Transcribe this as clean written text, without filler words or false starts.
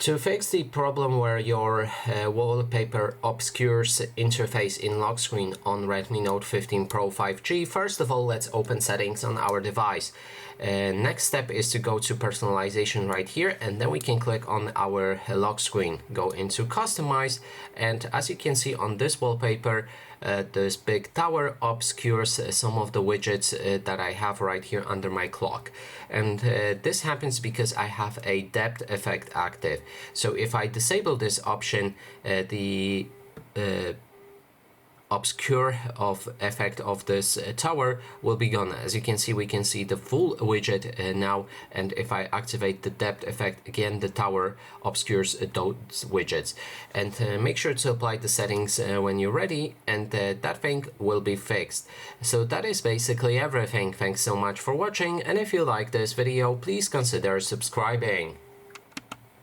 To fix the problem where your wallpaper obscures interface in lock screen on Redmi Note 15 Pro 5G, first of all, let's open settings on our device. Next step is to go to personalization right here, and then we can click on our lock screen, go into customize, and as you can see on this wallpaper, this big tower obscures some of the widgets that I have right here under my clock. And this happens because I have a depth effect active. So if I disable this option, the obscure of effect of this tower will be gone. As you can see, we can see the full widget now, and if I activate the depth effect again, the tower obscures those widgets. And make sure to apply the settings when you're ready, and that thing will be fixed. So that is basically everything. Thanks so much for watching, and if you like this video, please consider subscribing.